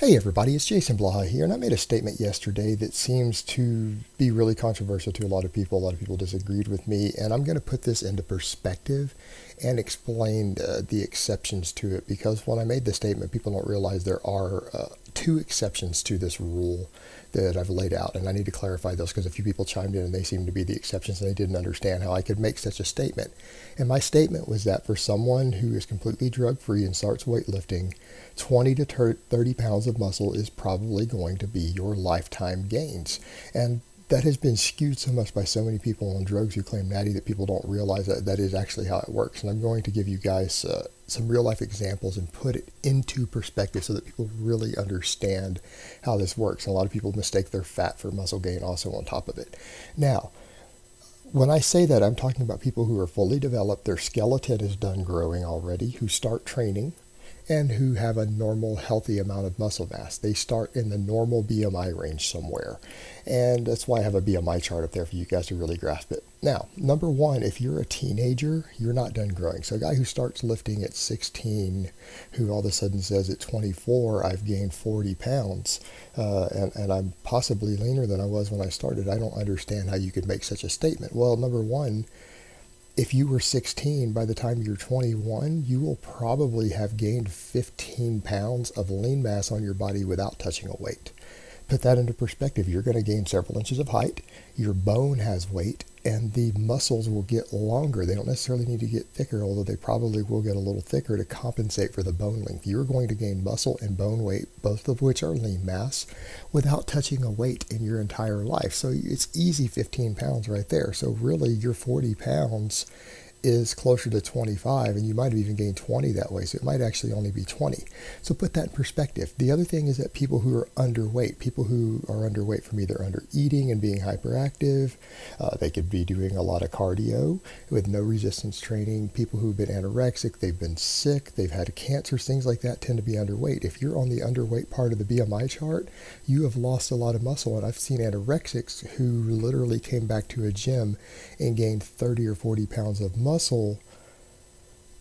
Hey everybody, it's Jason Blaha here, and I made a statement yesterday that seems to be really controversial to a lot of people. A lot of people disagreed with me, and I'm going to put this into perspective and explain the exceptions to it, because when I made the statement, people don't realize there are two exceptions to this rule that I've laid out, and I need to clarify those because a few people chimed in and they seemed to be the exceptions and they didn't understand how I could make such a statement. And my statement was that for someone who is completely drug-free and starts weightlifting, 20 to 30 pounds of muscle is probably going to be your lifetime gains. And that has been skewed so much by so many people on drugs who claim natty that people don't realize that that is actually how it works. And I'm going to give you guys some real life examples and put it into perspective so that people really understand how this works. And a lot of people mistake their fat for muscle gain also on top of it. Now, when I say that, I'm talking about people who are fully developed, their skeleton is done growing already, who start training, and who have a normal, healthy amount of muscle mass. They start in the normal BMI range somewhere. And that's why I have a BMI chart up there for you guys to really grasp it. Now, number one, if you're a teenager, you're not done growing. So a guy who starts lifting at 16, who all of a sudden says at 24, I've gained 40 pounds, and I'm possibly leaner than I was when I started, I don't understand how you could make such a statement. Well, number one, if you were 16, by the time you're 21, you will probably have gained 15 pounds of lean mass on your body without touching a weight. Put that into perspective. You're going to gain several inches of height, your bone has weight, and the muscles will get longer. They don't necessarily need to get thicker, although they probably will get a little thicker to compensate for the bone length. You're going to gain muscle and bone weight, both of which are lean mass, without touching a weight in your entire life. So it's easy 15 pounds right there. So really your 40 pounds is closer to 25, and you might have even gained 20 that way, so it might actually only be 20. So put that in perspective. The other thing is that people who are underweight from either under eating and being hyperactive, they could be doing a lot of cardio with no resistance training. People who've been anorexic, they've been sick, they've had cancers, things like that tend to be underweight. If you're on the underweight part of the BMI chart, you have lost a lot of muscle, and I've seen anorexics who literally came back to a gym and gained 30 or 40 pounds of muscle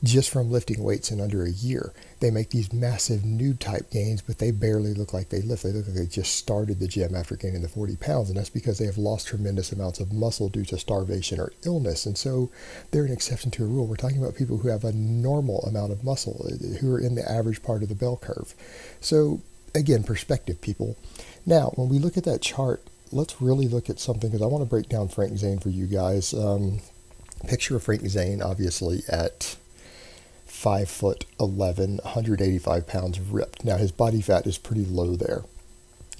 just from lifting weights in under a year. They make these massive nude type gains, but they barely look like they lift. They look like they just started the gym after gaining the 40 pounds, and that's because they have lost tremendous amounts of muscle due to starvation or illness. And so they're an exception to a rule. We're talking about people who have a normal amount of muscle, who are in the average part of the bell curve. So again, perspective, people. Now, when we look at that chart, let's really look at something, because I want to break down Frank Zane for you guys. Picture of Frank Zane, obviously, at 5'11", 185 pounds ripped. Now, his body fat is pretty low there,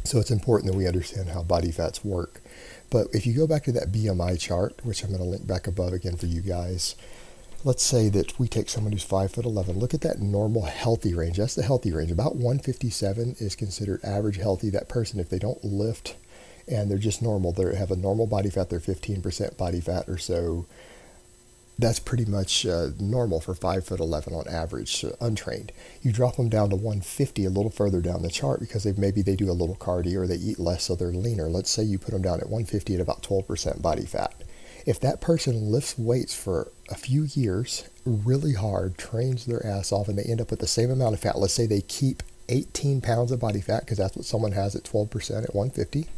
so it's important that we understand how body fats work. But if you go back to that BMI chart, which I'm going to link back above again for you guys, let's say that we take someone who's 5'11". Look at that normal healthy range. That's the healthy range. About 157 is considered average healthy. That person, if they don't lift and they're just normal, they have a normal body fat, they're 15% body fat or so, that's pretty much normal for 5'11" on average, untrained. You drop them down to 150 a little further down the chart because maybe they do a little cardio or they eat less, so they're leaner. Let's say you put them down at 150 at about 12% body fat. If that person lifts weights for a few years really hard, trains their ass off, and they end up with the same amount of fat, let's say they keep 18 pounds of body fat, because that's what someone has at 12% at 150,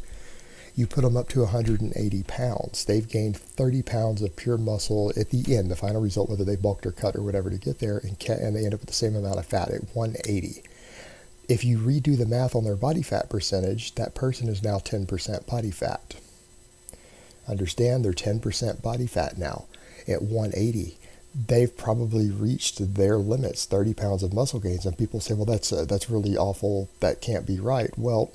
you put them up to 180 pounds. They've gained 30 pounds of pure muscle at the end, the final result, whether they bulked or cut or whatever to get there, and they end up with the same amount of fat at 180. If you redo the math on their body fat percentage, that person is now 10% body fat. Understand, they're 10% body fat now at 180. They've probably reached their limits, 30 pounds of muscle gains. And people say, well, that's really awful. That can't be right. Well,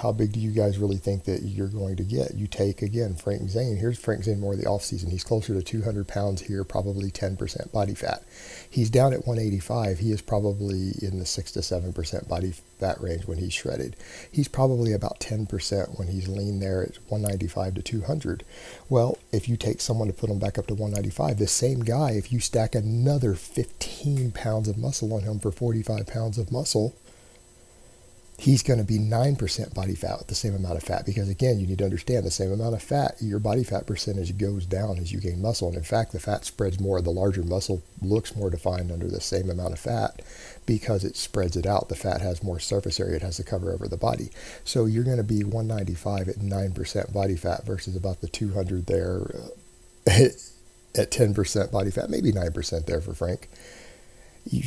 how big do you guys really think that you're going to get? You take, again, Frank Zane. Here's Frank Zane more of the off season. He's closer to 200 pounds here, probably 10% body fat. He's down at 185. He is probably in the 6 to 7% body fat range when he's shredded. He's probably about 10% when he's lean there at 195 to 200. Well, if you take someone to put him back up to 195, the same guy, if you stack another 15 pounds of muscle on him for 45 pounds of muscle, he's going to be 9% body fat with the same amount of fat, because again, you need to understand the same amount of fat, your body fat percentage goes down as you gain muscle. And in fact, the fat spreads more. The larger muscle looks more defined under the same amount of fat because it spreads it out. The fat has more surface area it has to cover over the body. So you're going to be 195 at 9% body fat versus about the 200 there at 10% body fat, maybe 9% there for Frank.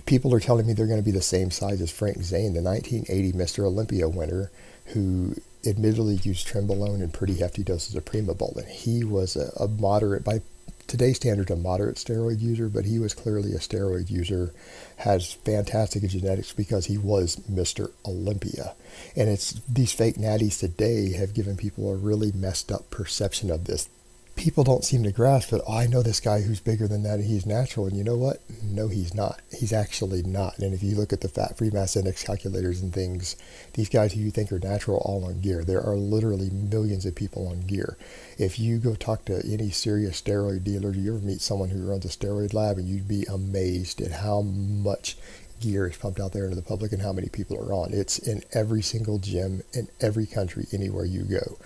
People are telling me they're going to be the same size as Frank Zane, the 1980 Mr. Olympia winner, who admittedly used Trenbolone and pretty hefty doses of Primobolan. He was a moderate, by today's standards, a moderate steroid user, but he was clearly a steroid user, has fantastic genetics because he was Mr. Olympia. And it's these fake natties today have given people a really messed up perception of this. People don't seem to grasp that, oh, I know this guy who's bigger than that and he's natural. And you know what? No, he's not. He's actually not. And if you look at the fat-free mass index calculators and things, these guys who you think are natural all on gear, there are literally millions of people on gear. If you go talk to any serious steroid dealer, do you ever meet someone who runs a steroid lab, and you'd be amazed at how much gear is pumped out there into the public and how many people are on. It's in every single gym in every country, anywhere you go.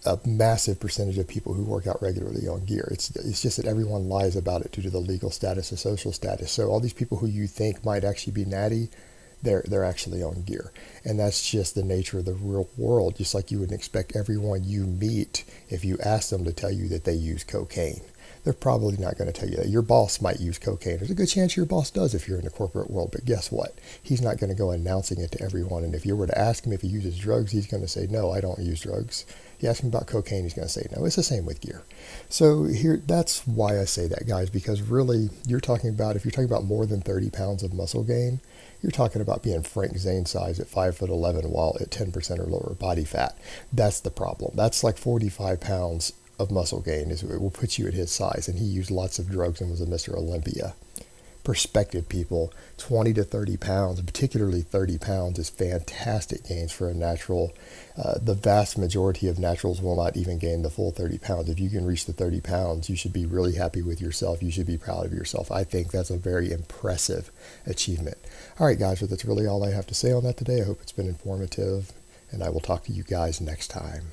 A massive percentage of people who work out regularly on gear. It's just that everyone lies about it due to the legal status, the social status. So all these people who you think might actually be natty, they're actually on gear. And that's just the nature of the real world. Just like you would expect everyone you meet, if you ask them to tell you that they use cocaine, they're probably not going to tell you that. Your boss might use cocaine. There's a good chance your boss does if you're in the corporate world, but guess what? He's not going to go announcing it to everyone. And if you were to ask him if he uses drugs, he's going to say, no, I don't use drugs. You ask him about cocaine, he's going to say no. It's the same with gear. So here, that's why I say that, guys, because really, you're talking about, if you're talking about more than 30 pounds of muscle gain, you're talking about being Frank Zane size at 5'11" while at 10% or lower body fat. That's the problem. That's like 45 pounds of muscle gain. It will put you at his size, and he used lots of drugs and was a Mr. Olympia. Perspective, people, 20 to 30 pounds, particularly 30 pounds, is fantastic gains for a natural. The vast majority of naturals will not even gain the full 30 pounds. If you can reach the 30 pounds, you should be really happy with yourself. You should be proud of yourself. I think that's a very impressive achievement. All right, guys, well, that's really all I have to say on that today. I hope it's been informative, and I will talk to you guys next time.